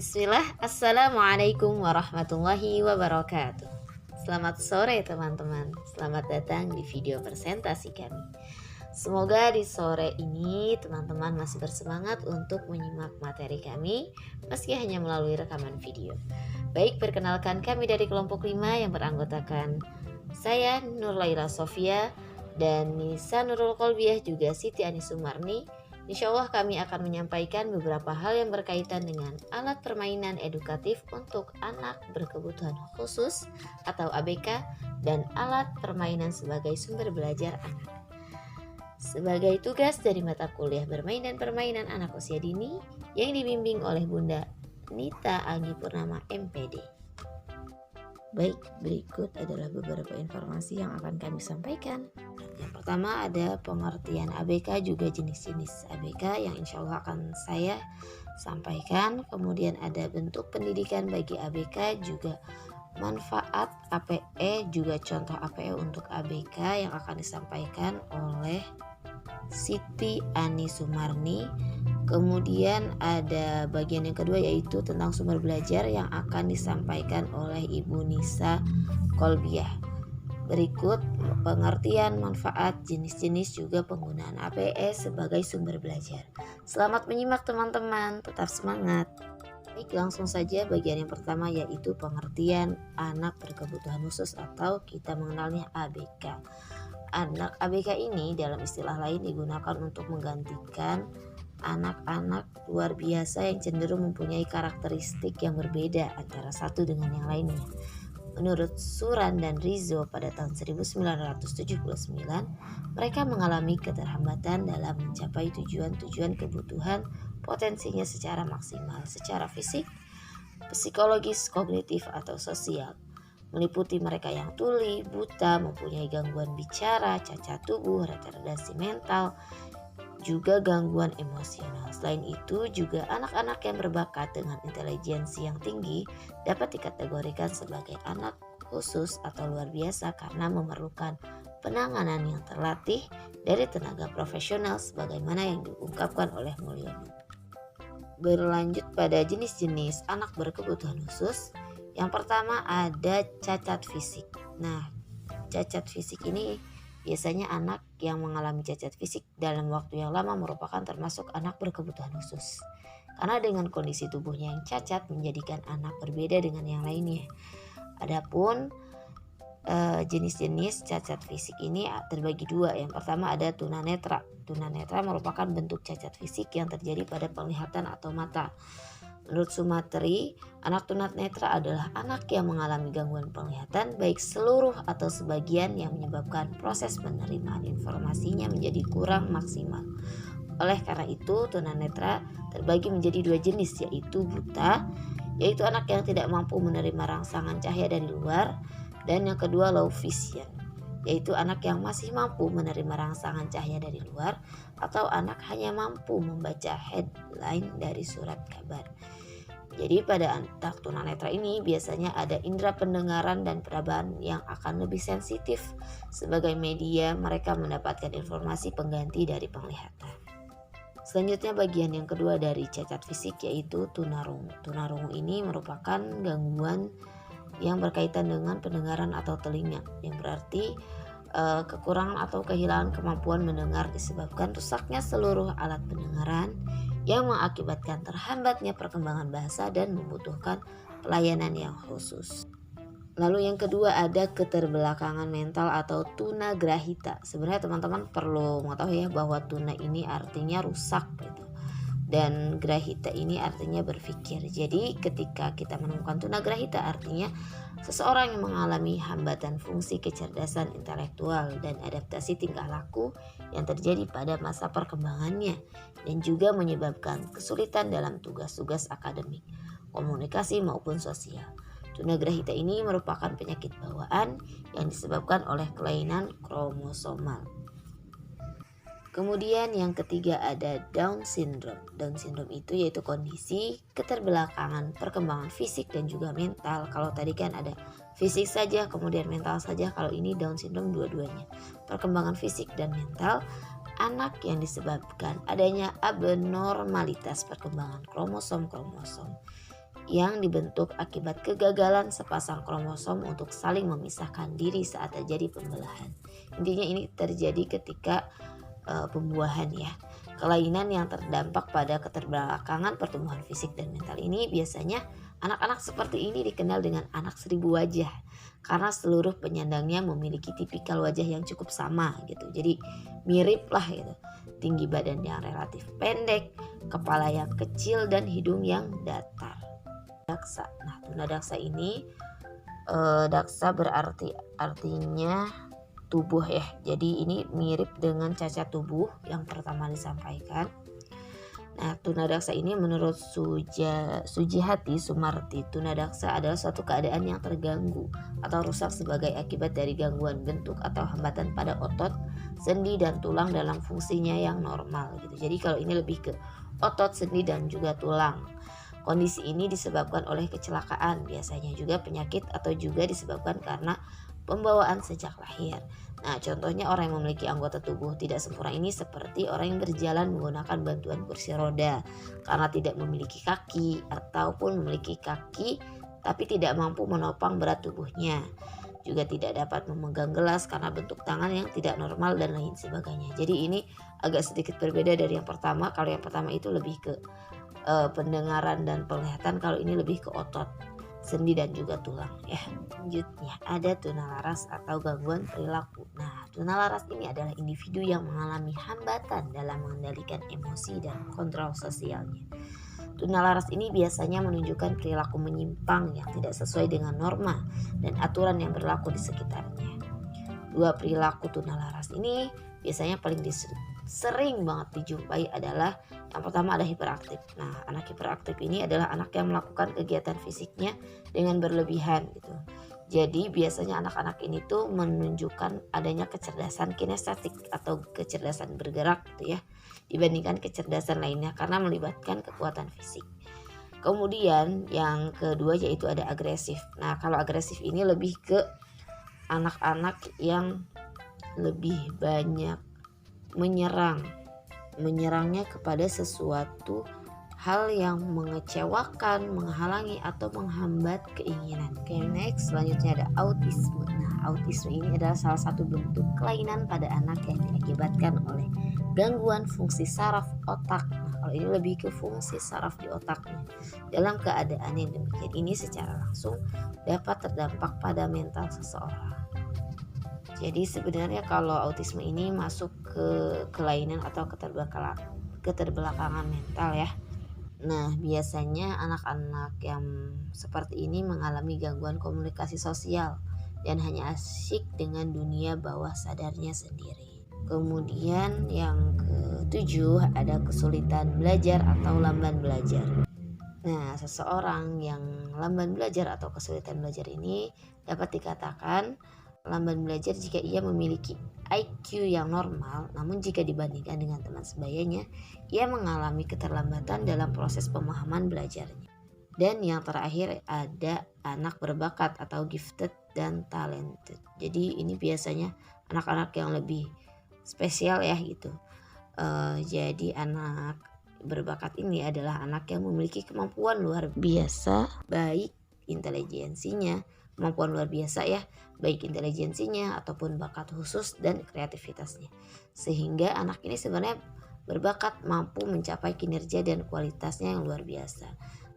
Bismillah, Assalamualaikum warahmatullahi wabarakatuh. Selamat sore teman-teman, selamat datang di video presentasi kami. Semoga di sore ini teman-teman masih bersemangat untuk menyimak materi kami meski hanya melalui rekaman video. Baik, perkenalkan kami dari kelompok 5 yang beranggotakan saya Nur Laila Sofia dan Nisa Nurul Kolbiah juga Siti Ani Sumarni. Insya Allah kami akan menyampaikan beberapa hal yang berkaitan dengan alat permainan edukatif untuk anak berkebutuhan khusus atau ABK dan alat permainan sebagai sumber belajar anak. Sebagai tugas dari mata kuliah bermain dan permainan anak usia dini yang dibimbing oleh Bunda Nita Agi Purnama MPD. Baik, berikut adalah beberapa informasi yang akan kami sampaikan. Yang pertama ada pengertian ABK juga jenis-jenis ABK yang insya Allah akan saya sampaikan. Kemudian ada bentuk pendidikan bagi ABK, juga manfaat APE, juga contoh APE untuk ABK yang akan disampaikan oleh Siti Ani Sumarni. Kemudian ada bagian yang kedua yaitu tentang sumber belajar yang akan disampaikan oleh Ibu Nisa Kolbiah. Berikut pengertian manfaat, jenis-jenis, juga penggunaan APE sebagai sumber belajar. Selamat menyimak teman-teman, tetap semangat. Baik, langsung saja bagian yang pertama yaitu pengertian anak berkebutuhan khusus atau kita mengenalnya ABK. Anak ABK ini dalam istilah lain digunakan untuk menggantikan anak-anak luar biasa yang cenderung mempunyai karakteristik yang berbeda antara satu dengan yang lainnya. Menurut Suran dan Rizzo pada tahun 1979, mereka mengalami keterhambatan dalam mencapai tujuan-tujuan kebutuhan potensinya secara maksimal, secara fisik, psikologis, kognitif, atau sosial. Meliputi mereka yang tuli, buta, mempunyai gangguan bicara, cacat tubuh, retardasi mental, juga gangguan emosional. Selain itu, juga anak-anak yang berbakat dengan intelijensi yang tinggi dapat dikategorikan sebagai anak khusus atau luar biasa karena memerlukan penanganan yang terlatih dari tenaga profesional sebagaimana yang diungkapkan oleh Mulyono. Berlanjut pada jenis-jenis anak berkebutuhan khusus, yang pertama ada cacat fisik. Nah, cacat fisik ini biasanya anak yang mengalami cacat fisik dalam waktu yang lama merupakan termasuk anak berkebutuhan khusus. Karena dengan kondisi tubuhnya yang cacat menjadikan anak berbeda dengan yang lainnya. Adapun jenis-jenis cacat fisik ini terbagi dua. Yang pertama ada tunanetra. Tunanetra merupakan bentuk cacat fisik yang terjadi pada penglihatan atau mata. Menurut Sumatri, anak tunanetra adalah anak yang mengalami gangguan penglihatan baik seluruh atau sebagian yang menyebabkan proses penerimaan informasinya menjadi kurang maksimal. Oleh karena itu, tunanetra terbagi menjadi dua jenis, yaitu buta, yaitu anak yang tidak mampu menerima rangsangan cahaya dari luar, dan yang kedua low vision, yaitu anak yang masih mampu menerima rangsangan cahaya dari luar atau anak hanya mampu membaca headline dari surat kabar. Jadi pada anak tunanetra ini biasanya ada indera pendengaran dan perabahan yang akan lebih sensitif. Sebagai media mereka mendapatkan informasi pengganti dari penglihatan. Selanjutnya bagian yang kedua dari cacat fisik yaitu tunarungu. Tunarungu ini merupakan gangguan yang berkaitan dengan pendengaran atau telinga, yang berarti kekurangan atau kehilangan kemampuan mendengar disebabkan rusaknya seluruh alat pendengaran yang mengakibatkan terhambatnya perkembangan bahasa dan membutuhkan pelayanan yang khusus. Lalu yang kedua ada keterbelakangan mental atau tunagrahita. Sebenarnya teman-teman perlu mengetahui ya bahwa tuna ini artinya rusak gitu. Dan grahita ini artinya berpikir. Jadi ketika kita menemukan tunagrahita artinya seseorang yang mengalami hambatan fungsi kecerdasan intelektual dan adaptasi tingkah laku yang terjadi pada masa perkembangannya dan juga menyebabkan kesulitan dalam tugas-tugas akademik, komunikasi maupun sosial. Tunagrahita ini merupakan penyakit bawaan yang disebabkan oleh kelainan kromosomal. Kemudian yang ketiga ada Down syndrome. Down syndrome itu yaitu kondisi keterbelakangan perkembangan fisik dan juga mental. Kalau tadi kan ada fisik saja kemudian mental saja, kalau ini Down syndrome dua-duanya. Perkembangan fisik dan mental anak yang disebabkan adanya abnormalitas perkembangan kromosom yang dibentuk akibat kegagalan sepasang kromosom untuk saling memisahkan diri saat terjadi pembelahan. Intinya ini terjadi ketika pembuahan ya. Kelainan yang terdampak pada keterbelakangan pertumbuhan fisik dan mental ini biasanya anak-anak seperti ini dikenal dengan anak seribu wajah karena seluruh penyandangnya memiliki tipikal wajah yang cukup sama gitu. Jadi mirip lah gitu. Tinggi badan yang relatif pendek, kepala yang kecil dan hidung yang datar. Daksa. Nah, tunadaksa ini daksa artinya tubuh ya. Jadi ini mirip dengan cacat tubuh yang pertama disampaikan. Nah, tunadaksa ini menurut Sujihati Sumarti, tunadaksa adalah suatu keadaan yang terganggu atau rusak sebagai akibat dari gangguan bentuk atau hambatan pada otot, sendi dan tulang dalam fungsinya yang normal gitu. Jadi kalau ini lebih ke otot, sendi dan juga tulang. Kondisi ini disebabkan oleh kecelakaan, biasanya juga penyakit atau juga disebabkan karena pembawaan sejak lahir. Nah, contohnya orang yang memiliki anggota tubuh tidak sempurna ini seperti orang yang berjalan menggunakan bantuan kursi roda karena tidak memiliki kaki, ataupun memiliki kaki tapi tidak mampu menopang berat tubuhnya. Juga tidak dapat memegang gelas karena bentuk tangan yang tidak normal dan lain sebagainya. Jadi ini agak sedikit berbeda dari yang pertama. Kalau yang pertama itu lebih ke pendengaran dan penglihatan, kalau ini lebih ke otot, sendi dan juga tulang ya. Selanjutnya ada tunalaras atau gangguan perilaku. Nah, tunalaras ini adalah individu yang mengalami hambatan dalam mengendalikan emosi dan kontrol sosialnya. Tunalaras ini biasanya menunjukkan perilaku menyimpang yang tidak sesuai dengan norma dan aturan yang berlaku di sekitarnya. Dua perilaku tunalaras ini biasanya paling sering banget dijumpai adalah yang pertama ada hiperaktif. Nah, anak hiperaktif ini adalah anak yang melakukan kegiatan fisiknya dengan berlebihan gitu. Jadi biasanya anak-anak ini tuh menunjukkan adanya kecerdasan kinestetik atau kecerdasan bergerak gitu ya, dibandingkan kecerdasan lainnya karena melibatkan kekuatan fisik. Kemudian yang kedua yaitu ada agresif. Nah, kalau agresif ini lebih ke anak-anak yang lebih banyak menyerangnya kepada sesuatu hal yang mengecewakan, menghalangi atau menghambat keinginan. Oke, next selanjutnya ada autisme. Nah, autisme ini adalah salah satu bentuk kelainan pada anak yang diakibatkan oleh gangguan fungsi saraf otak. Nah, kalau ini lebih ke fungsi saraf di otaknya. Dalam keadaan yang demikian ini secara langsung dapat terdampak pada mental seseorang. Jadi sebenarnya kalau autisme ini masuk ke kelainan atau keterbelakangan mental ya. Nah, biasanya anak-anak yang seperti ini mengalami gangguan komunikasi sosial dan hanya asyik dengan dunia bawah sadarnya sendiri. Kemudian yang ketujuh ada kesulitan belajar atau lamban belajar. Nah, seseorang yang lamban belajar atau kesulitan belajar ini dapat dikatakan lamban belajar jika ia memiliki IQ yang normal, namun jika dibandingkan dengan teman sebayanya, ia mengalami keterlambatan dalam proses pemahaman belajarnya. Dan yang terakhir ada anak berbakat atau gifted dan talented. Jadi ini biasanya anak-anak yang lebih spesial ya gitu. Jadi anak berbakat ini adalah anak yang memiliki kemampuan luar biasa, baik intelijensinya, kemampuan luar biasa ya, baik intelijensinya ataupun bakat khusus dan kreativitasnya. Sehingga anak ini sebenarnya berbakat mampu mencapai kinerja dan kualitasnya yang luar biasa.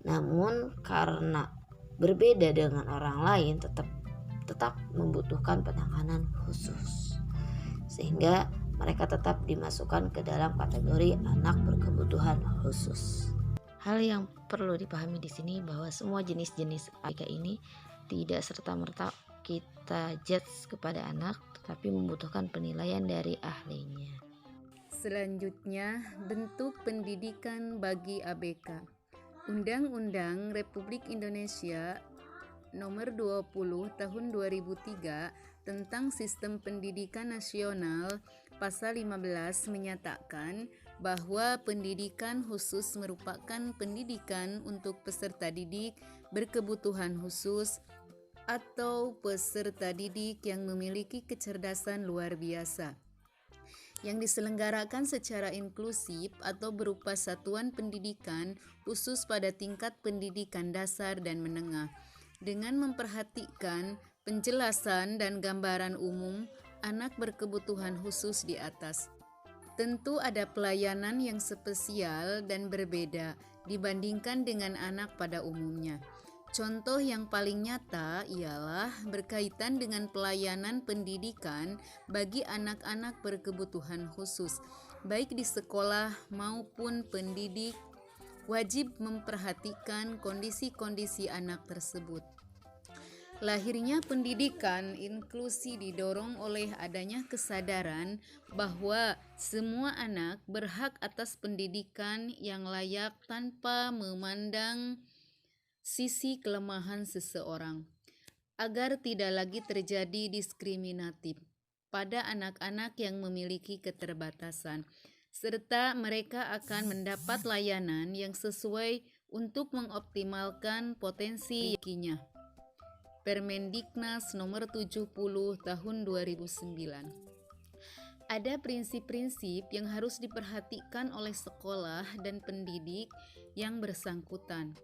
Namun karena berbeda dengan orang lain tetap membutuhkan penanganan khusus. Sehingga mereka tetap dimasukkan ke dalam kategori anak berkebutuhan khusus. Hal yang perlu dipahami di sini bahwa semua jenis-jenis ABK ini tidak serta-merta kita judge kepada anak, tetapi membutuhkan penilaian dari ahlinya. Selanjutnya, bentuk pendidikan bagi ABK. Undang-Undang Republik Indonesia Nomor 20 Tahun 2003 tentang Sistem Pendidikan Nasional Pasal 15 menyatakan bahwa pendidikan khusus merupakan pendidikan untuk peserta didik berkebutuhan khusus atau peserta didik yang memiliki kecerdasan luar biasa. yang diselenggarakan secara inklusif atau berupa satuan pendidikan khusus pada tingkat pendidikan dasar dan menengah, dengan memperhatikan penjelasan dan gambaran umum anak berkebutuhan khusus di atas. Tentu ada pelayanan yang spesial dan berbeda dibandingkan dengan anak pada umumnya. Contoh yang paling nyata ialah berkaitan dengan pelayanan pendidikan bagi anak-anak berkebutuhan khusus, baik di sekolah maupun pendidik wajib memperhatikan kondisi-kondisi anak tersebut. Lahirnya pendidikan inklusi didorong oleh adanya kesadaran bahwa semua anak berhak atas pendidikan yang layak tanpa memandang sisi kelemahan seseorang, agar tidak lagi terjadi diskriminatif pada anak-anak yang memiliki keterbatasan, serta mereka akan mendapat layanan yang sesuai untuk mengoptimalkan potensi dirinya. Permendiknas nomor 70 tahun 2009. Ada prinsip-prinsip yang harus diperhatikan oleh sekolah dan pendidik yang bersangkutan.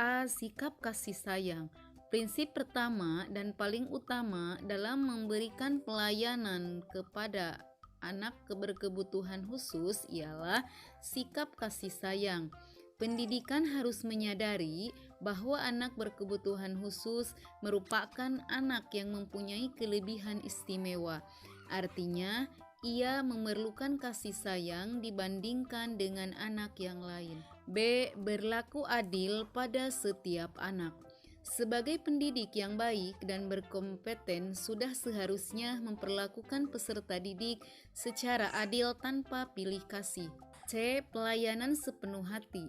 A. Sikap kasih sayang. Prinsip pertama dan paling utama dalam memberikan pelayanan kepada anak berkebutuhan khusus ialah sikap kasih sayang. Pendidikan harus menyadari bahwa anak berkebutuhan khusus merupakan anak yang mempunyai kelebihan istimewa. Artinya, ia memerlukan kasih sayang dibandingkan dengan anak yang lain. B. Berlaku adil pada setiap anak. Sebagai pendidik yang baik dan berkompeten, sudah seharusnya memperlakukan peserta didik secara adil tanpa pilih kasih. C. Pelayanan sepenuh hati.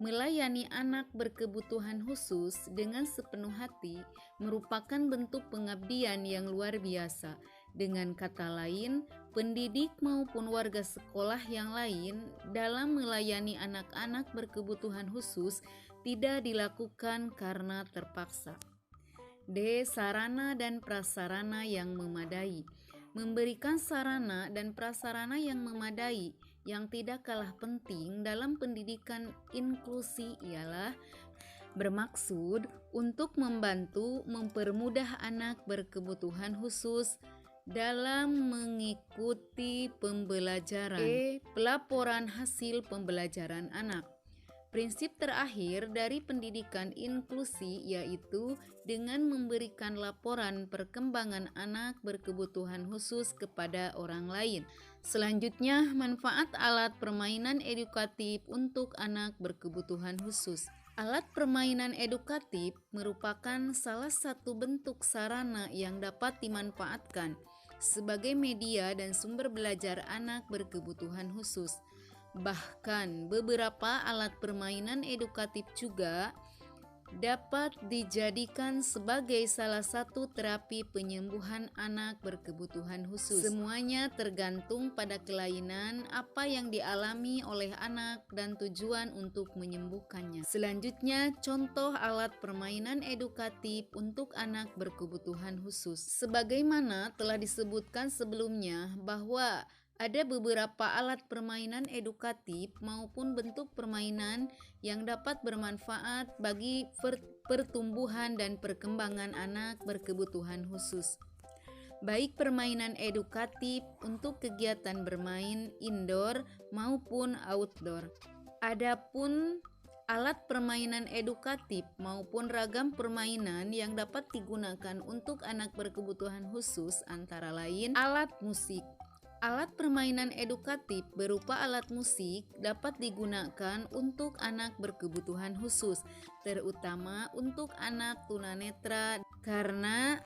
Melayani anak berkebutuhan khusus dengan sepenuh hati merupakan bentuk pengabdian yang luar biasa. Dengan kata lain, pendidik maupun warga sekolah yang lain dalam melayani anak-anak berkebutuhan khusus tidak dilakukan karena terpaksa. D. Sarana dan prasarana yang memadai. Memberikan sarana dan prasarana yang memadai yang tidak kalah penting dalam pendidikan inklusi ialah bermaksud untuk membantu mempermudah anak berkebutuhan khusus dalam mengikuti pembelajaran. E. Pelaporan hasil pembelajaran anak. Prinsip terakhir dari pendidikan inklusi yaitu dengan memberikan laporan perkembangan anak berkebutuhan khusus kepada orang lain. Selanjutnya, manfaat alat permainan edukatif untuk anak berkebutuhan khusus. Alat permainan edukatif merupakan salah satu bentuk sarana yang dapat dimanfaatkan sebagai media dan sumber belajar anak berkebutuhan khusus. Bahkan beberapa alat permainan edukatif juga dapat dijadikan sebagai salah satu terapi penyembuhan anak berkebutuhan khusus. Semuanya tergantung pada kelainan apa yang dialami oleh anak dan tujuan untuk menyembuhkannya. Selanjutnya, contoh alat permainan edukatif untuk anak berkebutuhan khusus. Sebagaimana telah disebutkan sebelumnya bahwa ada beberapa alat permainan edukatif maupun bentuk permainan yang dapat bermanfaat bagi pertumbuhan dan perkembangan anak berkebutuhan khusus. Baik permainan edukatif untuk kegiatan bermain indoor maupun outdoor. Adapun alat permainan edukatif maupun ragam permainan yang dapat digunakan untuk anak berkebutuhan khusus antara lain alat musik. Alat permainan edukatif berupa alat musik dapat digunakan untuk anak berkebutuhan khusus, terutama untuk anak tunanetra karena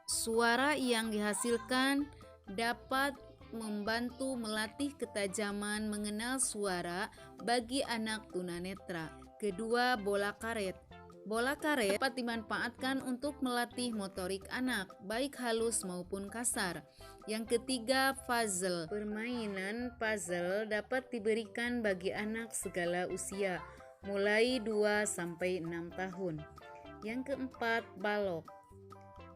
suara yang dihasilkan dapat membantu melatih ketajaman mengenal suara bagi anak tunanetra. Kedua, bola karet. Bola karet dapat dimanfaatkan untuk melatih motorik anak, baik halus maupun kasar. Yang ketiga, puzzle. Permainan puzzle dapat diberikan bagi anak segala usia, mulai 2 sampai 6 tahun. Yang keempat, balok.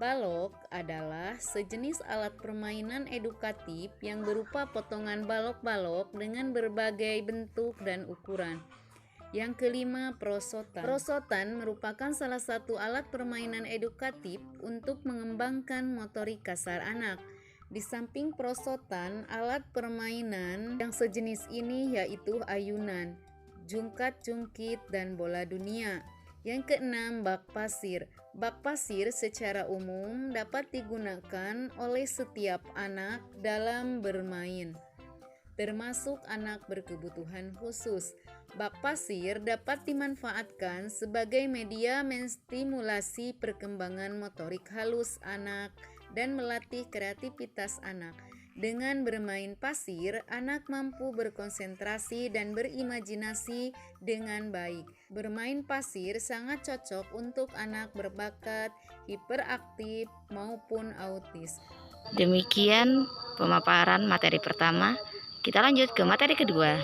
Balok adalah sejenis alat permainan edukatif yang berupa potongan balok-balok dengan berbagai bentuk dan ukuran. Yang kelima, prosotan. Prosotan merupakan salah satu alat permainan edukatif untuk mengembangkan motorik kasar anak. Di samping prosotan, alat permainan yang sejenis ini yaitu ayunan, jungkat-jungkit, dan bola dunia. Yang keenam, bak pasir. Bak pasir secara umum dapat digunakan oleh setiap anak dalam bermain, termasuk anak berkebutuhan khusus. Bak pasir dapat dimanfaatkan sebagai media menstimulasi perkembangan motorik halus anak dan melatih kreativitas anak. Dengan bermain pasir, anak mampu berkonsentrasi dan berimajinasi dengan baik. Bermain pasir sangat cocok untuk anak berbakat hiperaktif maupun autis. Demikian pemaparan materi pertama. Kita lanjut ke materi kedua.